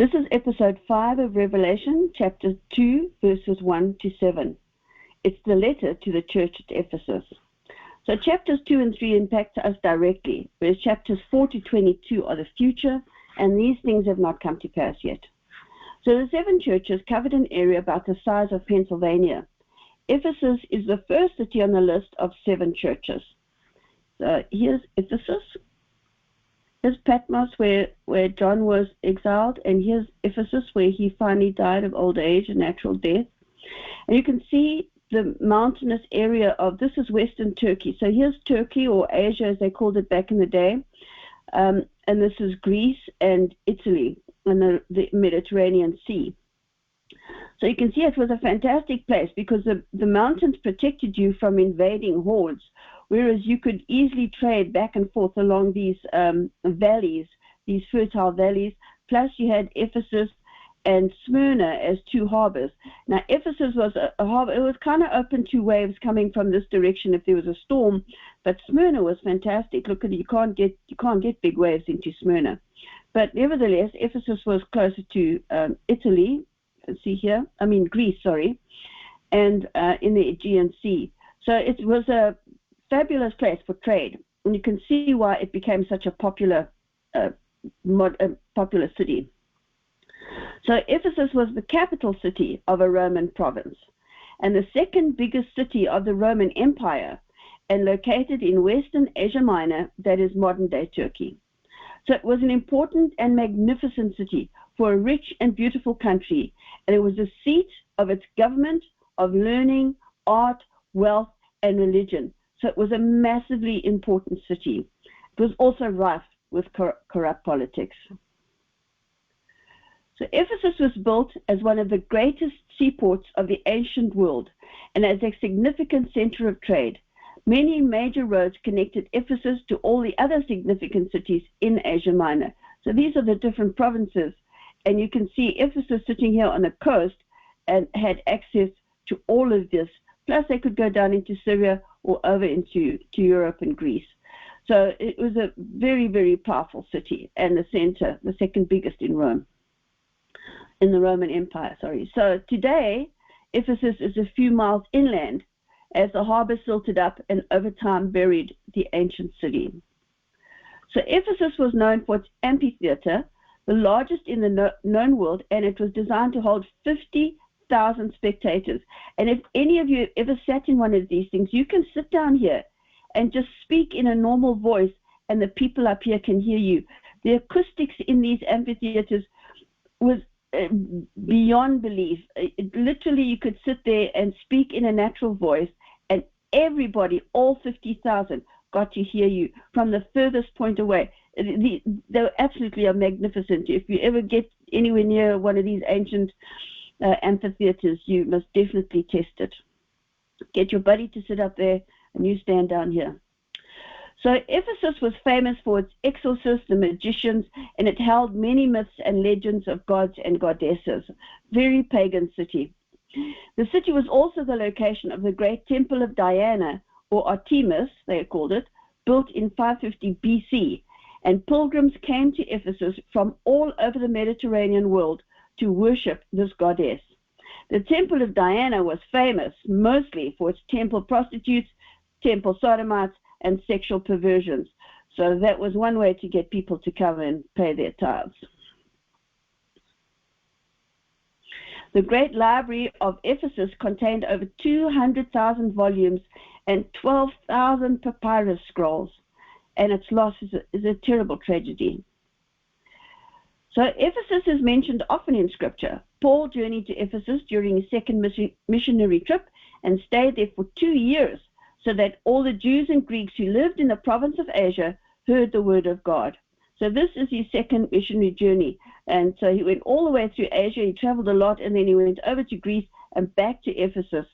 This is episode 5 of Revelation, chapter 2, verses 1 to 7. It's the letter to the church at Ephesus. So chapters 2 and 3 impact us directly, whereas chapters 4 to 22 are the future, and these things have not come to pass yet. So the 7 churches covered an area about the size of Pennsylvania. Ephesus is the first city on the list of 7 churches. So here's Ephesus. Here's Patmos, where John was exiled, and here's Ephesus, where he finally died of old age and natural death. And you can see the mountainous area of, this is Western Turkey. So here's Turkey, or Asia as they called it back in the day. And this is Greece and Italy and the Mediterranean Sea. So you can see it was a fantastic place because the mountains protected you from invading hordes, whereas you could easily trade back and forth along these valleys, these fertile valleys. Plus you had Ephesus and Smyrna as 2 harbors. Now Ephesus was a harbor. It was kind of open to waves coming from this direction if there was a storm, but Smyrna was fantastic. Look at it, you can't get big waves into Smyrna. But nevertheless, Ephesus was closer to Italy. You can see here, Greece, sorry, and in the Aegean Sea. So it was a fabulous place for trade, and you can see why it became such a popular city. So Ephesus was the capital city of a Roman province and the second biggest city of the Roman Empire, and located in Western Asia Minor, that is modern-day Turkey. So it was an important and magnificent city for a rich and beautiful country, and it was the seat of its government, of learning, art, wealth, and religion. So it was a massively important city. It was also rife with corrupt politics. So Ephesus was built as one of the greatest seaports of the ancient world and as a significant center of trade. Many major roads connected Ephesus to all the other significant cities in Asia Minor. So these are the different provinces, and you can see Ephesus sitting here on the coast and had access to all of this. Plus they could go down into Syria or over into Europe and Greece. So it was a very, very powerful city and the center, the second biggest in Rome, in the Roman Empire, sorry. So today, Ephesus is a few miles inland as the harbor silted up and over time buried the ancient city. So Ephesus was known for its amphitheater, the largest in the known world, and it was designed to hold 50,000 spectators. And if any of you ever sat in one of these things, you can sit down here and just speak in a normal voice and the people up here can hear you. The acoustics in these amphitheaters was beyond belief. Literally, you could sit there and speak in a natural voice, and everybody, all 50,000, got to hear you from the furthest point away. They were absolutely magnificent. If you ever get anywhere near one of these ancient amphitheaters, you must definitely test it. Get your buddy to sit up there, and you stand down here. So Ephesus was famous for its exorcists and magicians, and it held many myths and legends of gods and goddesses. Very pagan city. The city was also the location of the great temple of Diana, or Artemis, they called it, built in 550 BC, and pilgrims came to Ephesus from all over the Mediterranean world to worship this goddess. The temple of Diana was famous mostly for its temple prostitutes, temple sodomites, and sexual perversions. So that was one way to get people to come and pay their tithes. The great library of Ephesus contained over 200,000 volumes and 12,000 papyrus scrolls, and its loss is a terrible tragedy. So Ephesus is mentioned often in Scripture. Paul journeyed to Ephesus during his second missionary trip and stayed there for 2 years, so that all the Jews and Greeks who lived in the province of Asia heard the word of God. So this is his second missionary journey. And so he went all the way through Asia, he traveled a lot, and then he went over to Greece and back to Ephesus,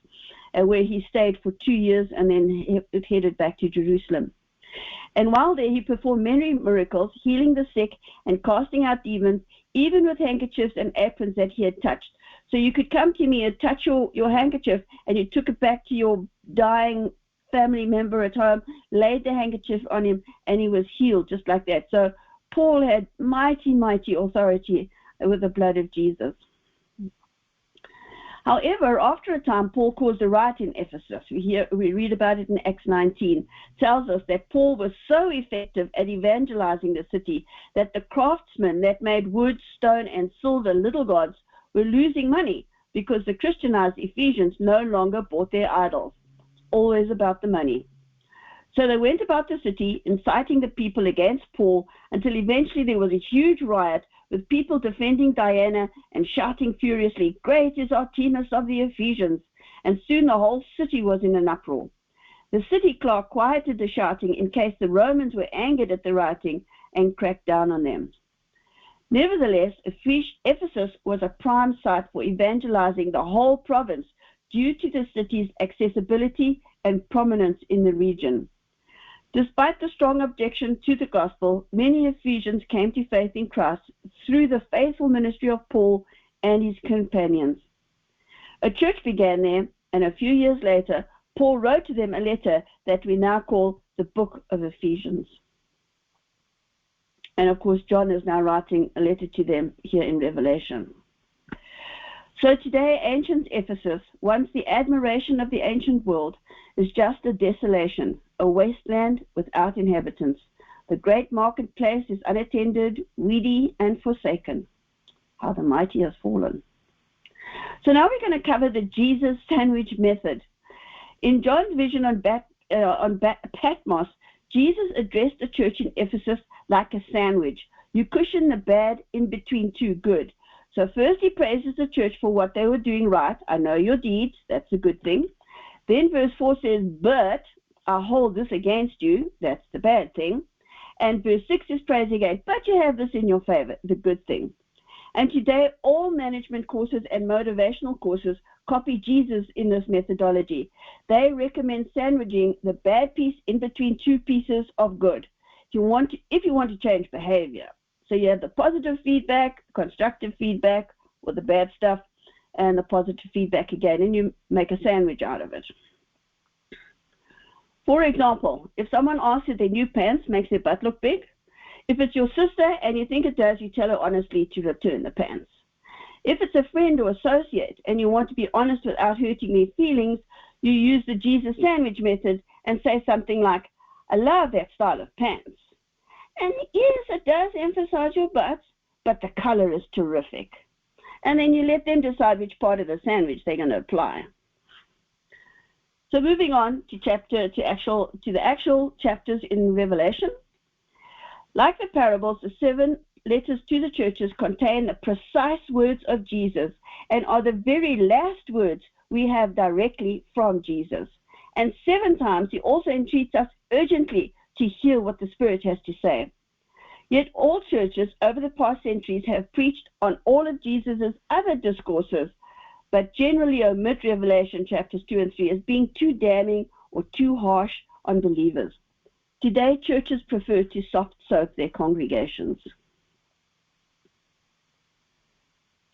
where he stayed for 2 years, and then he headed back to Jerusalem. And while there, he performed many miracles, healing the sick and casting out demons, even with handkerchiefs and aprons that he had touched. So you could come to me and touch your handkerchief, and you took it back to your dying family member at home, laid the handkerchief on him, and he was healed just like that. So Paul had mighty, mighty authority with the blood of Jesus. However, after a time, Paul caused a riot in Ephesus. We read about it in Acts 19. Tells us that Paul was so effective at evangelizing the city that the craftsmen that made wood, stone, and silver little gods were losing money because the Christianized Ephesians no longer bought their idols. It's always about the money. So they went about the city, inciting the people against Paul, until eventually there was a huge riot with people defending Diana and shouting furiously, "Great is Artemis of the Ephesians!" And soon the whole city was in an uproar. The city clerk quieted the shouting in case the Romans were angered at the rioting and cracked down on them. Nevertheless, Ephesus was a prime site for evangelizing the whole province due to the city's accessibility and prominence in the region. Despite the strong objection to the gospel, many Ephesians came to faith in Christ through the faithful ministry of Paul and his companions. A church began there, and a few years later, Paul wrote to them a letter that we now call the Book of Ephesians. And of course, John is now writing a letter to them here in Revelation. So today, ancient Ephesus, once the admiration of the ancient world, is just a desolation, a wasteland without inhabitants. The great marketplace is unattended, weedy, and forsaken. How the mighty has fallen. So now we're going to cover the Jesus sandwich method. In John's vision on Patmos, Jesus addressed the church in Ephesus like a sandwich. You cushion the bad in between two good. So first he praises the church for what they were doing right. I know your deeds. That's a good thing. Then verse 4 says, but I hold this against you. That's the bad thing. And verse 6 is praise again. But you have this in your favor, the good thing. And today, all management courses and motivational courses copy Jesus in this methodology. They recommend sandwiching the bad piece in between two pieces of good. If you want to change behavior. So you have the positive feedback, constructive feedback, or the bad stuff, and the positive feedback again, and you make a sandwich out of it. For example, if someone asks if their new pants makes their butt look big, if it's your sister and you think it does, you tell her honestly to return the pants. If it's a friend or associate and you want to be honest without hurting their feelings, you use the Jesus sandwich method and say something like, I love that style of pants. And yes, it does emphasize your butts, but the color is terrific. And then you let them decide which part of the sandwich they're going to apply. So moving on to the actual chapters in Revelation. Like the parables, the 7 letters to the churches contain the precise words of Jesus and are the very last words we have directly from Jesus. And 7 times he also entreats us urgently to hear what the Spirit has to say. Yet all churches over the past centuries have preached on all of Jesus' other discourses, but generally omit Revelation chapters 2 and 3 as being too damning or too harsh on believers. Today, churches prefer to soft-soap their congregations.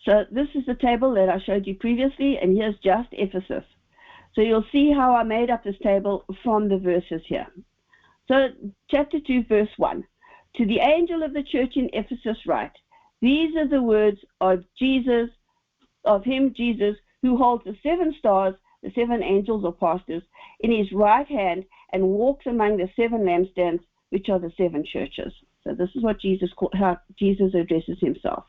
So this is the table that I showed you previously, and here's just Ephesus. So you'll see how I made up this table from the verses here. So chapter 2, verse 1. To the angel of the church in Ephesus write, these are the words of Jesus, who holds the 7 stars, the 7 angels or pastors, in his right hand and walks among the 7 lampstands, which are the 7 churches. So this is what how Jesus addresses himself.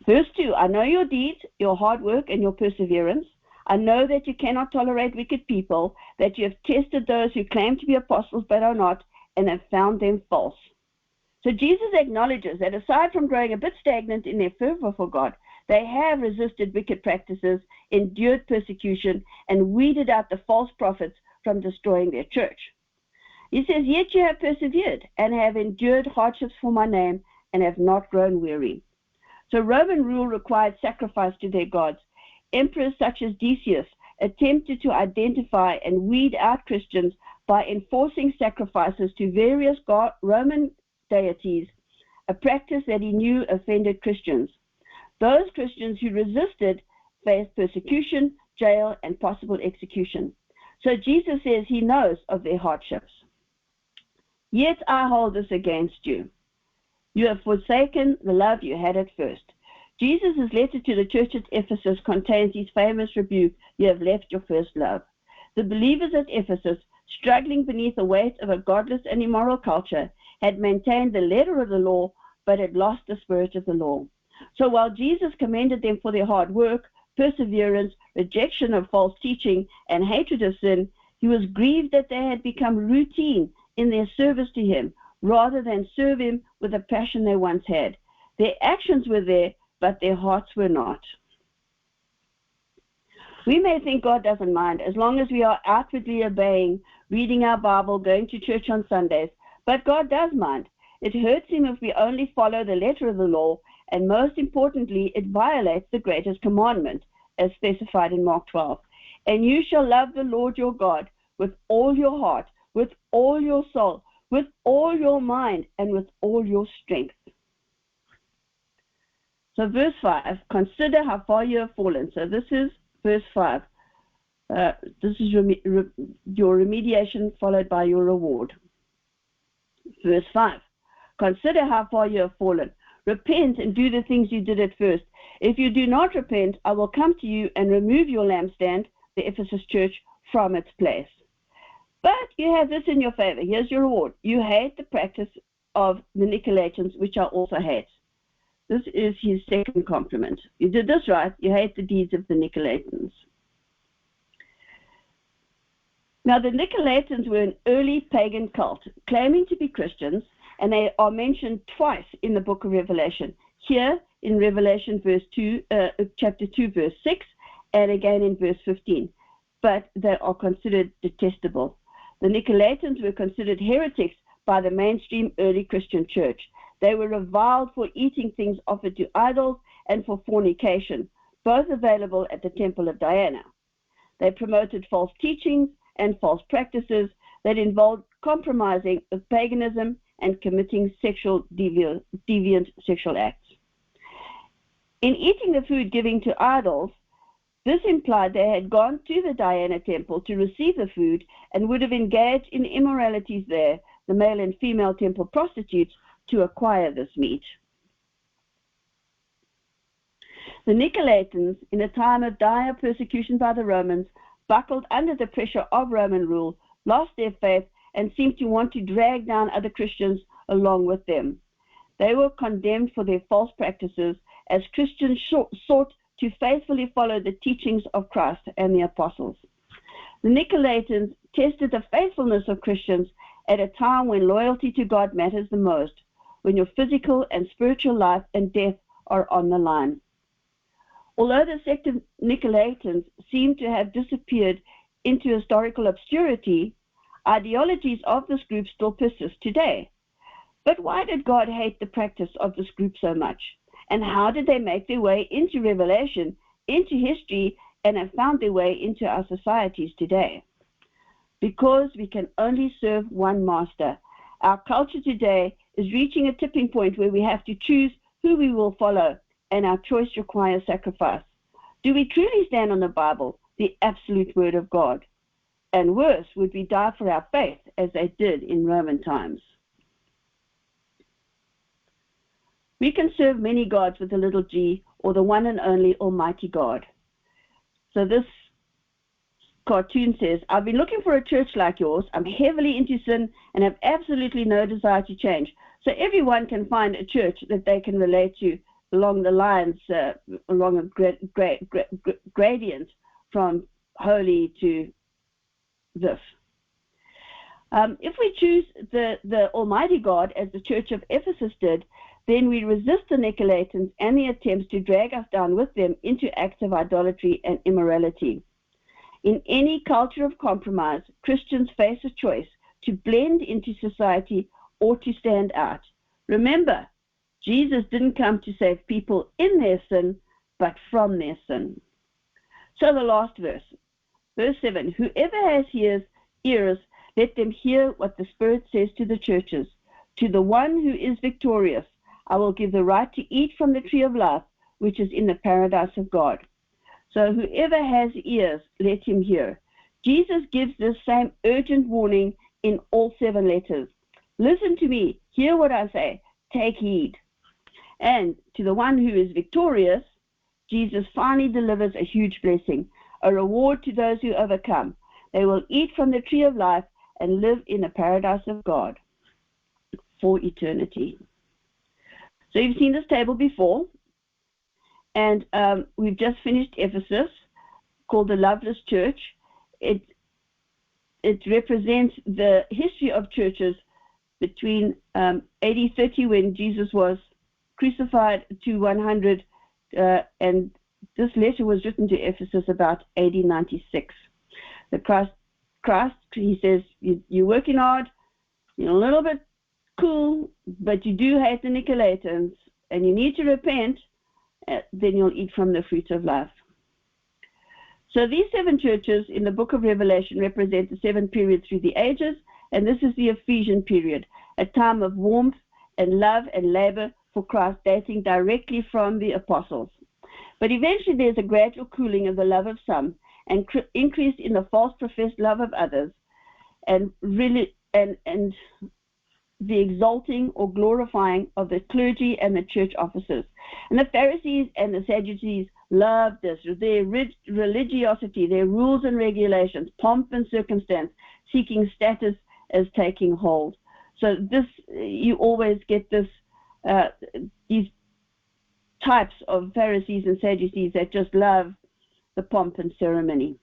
Verse 2, I know your deeds, your hard work, and your perseverance. I know that you cannot tolerate wicked people, that you have tested those who claim to be apostles but are not, and have found them false. So Jesus acknowledges that aside from growing a bit stagnant in their fervor for God, they have resisted wicked practices, endured persecution, and weeded out the false prophets from destroying their church. He says, yet you have persevered and have endured hardships for my name and have not grown weary. So Roman rule required sacrifice to their gods. Emperors such as Decius attempted to identify and weed out Christians by enforcing sacrifices to various Roman deities, a practice that he knew offended Christians. Those Christians who resisted faced persecution, jail, and possible execution. So Jesus says he knows of their hardships. Yet I hold this against you. You have forsaken the love you had at first. Jesus' letter to the church at Ephesus contains his famous rebuke, you have left your first love. The believers at Ephesus, struggling beneath the weight of a godless and immoral culture, had maintained the letter of the law, but had lost the spirit of the law. So while Jesus commended them for their hard work, perseverance, rejection of false teaching, and hatred of sin, he was grieved that they had become routine in their service to him, rather than serve him with the passion they once had. Their actions were there, but their hearts were not. We may think God doesn't mind as long as we are outwardly obeying, reading our Bible, going to church on Sundays, but God does mind. It hurts him if we only follow the letter of the law, and most importantly, it violates the greatest commandment, as specified in Mark 12. And you shall love the Lord your God with all your heart, with all your soul, with all your mind, and with all your strength. So verse 5, consider how far you have fallen. So this is verse 5. This is your remediation followed by your reward. Verse 5, consider how far you have fallen. Repent and do the things you did at first. If you do not repent, I will come to you and remove your lampstand, the Ephesus church, from its place. But you have this in your favor. Here's your reward. You hate the practice of the Nicolaitans, which I also hate. This is his second compliment. You did this right. You hate the deeds of the Nicolaitans. Now, the Nicolaitans were an early pagan cult, claiming to be Christians, and they are mentioned twice in the book of Revelation. Here in Revelation chapter 2, verse 6, and again in verse 15. But they are considered detestable. The Nicolaitans were considered heretics by the mainstream early Christian church. They were reviled for eating things offered to idols and for fornication, both available at the temple of Diana. They promoted false teachings and false practices that involved compromising with paganism and committing deviant sexual acts. In eating the food given to idols, this implied they had gone to the Diana temple to receive the food and would have engaged in immoralities there, the male and female temple prostitutes, to acquire this meat. The Nicolaitans, in a time of dire persecution by the Romans, buckled under the pressure of Roman rule, lost their faith, and seemed to want to drag down other Christians along with them. They were condemned for their false practices as Christians sought to faithfully follow the teachings of Christ and the apostles. The Nicolaitans tested the faithfulness of Christians at a time when loyalty to God matters the most, when your physical and spiritual life and death are on the line. Although the sect of Nicolaitans seem to have disappeared into historical obscurity, ideologies of this group still persist today. But why did God hate the practice of this group so much? And how did they make their way into Revelation, into history, and have found their way into our societies today? Because we can only serve one master. Our culture today is reaching a tipping point where we have to choose who we will follow, and our choice requires sacrifice. Do we truly stand on the Bible, the absolute word of God? And worse, would we die for our faith as they did in Roman times? We can serve many gods with a little g, or the one and only Almighty God. So this cartoon says, I've been looking for a church like yours. I'm heavily into sin and have absolutely no desire to change. So everyone can find a church that they can relate to along the lines, along a gradient from holy to this. If we choose the Almighty God, as the church of Ephesus did, then we resist the Nicolaitans and the attempts to drag us down with them into acts of idolatry and immorality. In any culture of compromise, Christians face a choice to blend into society or to stand out. Remember, Jesus didn't come to save people in their sin, but from their sin. So the last verse, verse 7, whoever has ears, let them hear what the Spirit says to the churches. To the one who is victorious, I will give the right to eat from the tree of life, which is in the paradise of God. So whoever has ears, let him hear. Jesus gives this same urgent warning in all 7 letters. Listen to me, hear what I say. take heed. And to the one who is victorious, Jesus finally delivers a huge blessing, a reward to those who overcome. They will eat from the tree of life and live in the paradise of God for eternity. So you've seen this table before, and we've just finished Ephesus, called the Loveless Church. It represents the history of churches between AD 30, when Jesus was crucified, to 100, and this letter was written to Ephesus about AD 96. The Christ, he says, you're working hard, you're a little bit cool, but you do hate the Nicolaitans, and you need to repent, then you'll eat from the fruit of life. So these 7 churches in the book of Revelation represent the 7 periods through the ages, and this is the Ephesian period, a time of warmth and love and labor for Christ, dating directly from the apostles. But eventually there's a gradual cooling of the love of some, and increase in the false professed love of others, and really and the exalting or glorifying of the clergy and the church officers. And the Pharisees and the Sadducees loved this, their religiosity, their rules and regulations, pomp and circumstance, seeking status as taking hold. So this, you always get this, these types of Pharisees and Sadducees that just love the pomp and ceremony.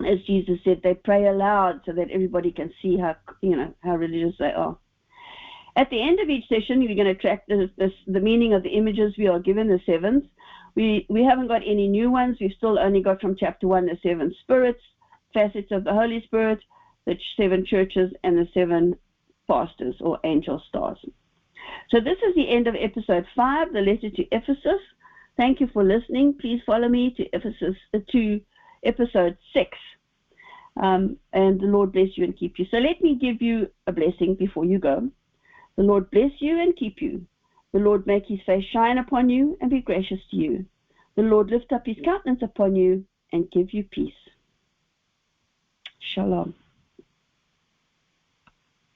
As Jesus said, they pray aloud so that everybody can see how religious they are. At the end of each session, we're going to track the meaning of the images we are given, the 7s. We haven't got any new ones. We've still only got from chapter 1 the 7 spirits, facets of the Holy Spirit, the 7 churches, and the 7 pastors or angel stars. So this is the end of episode 5, the letter to Ephesus. Thank you for listening. Please follow me to episode 6. And the Lord bless you and keep you. So let me give you a blessing before you go. The Lord bless you and keep you. The Lord make his face shine upon you and be gracious to you. The Lord lift up his countenance upon you and give you peace. Shalom.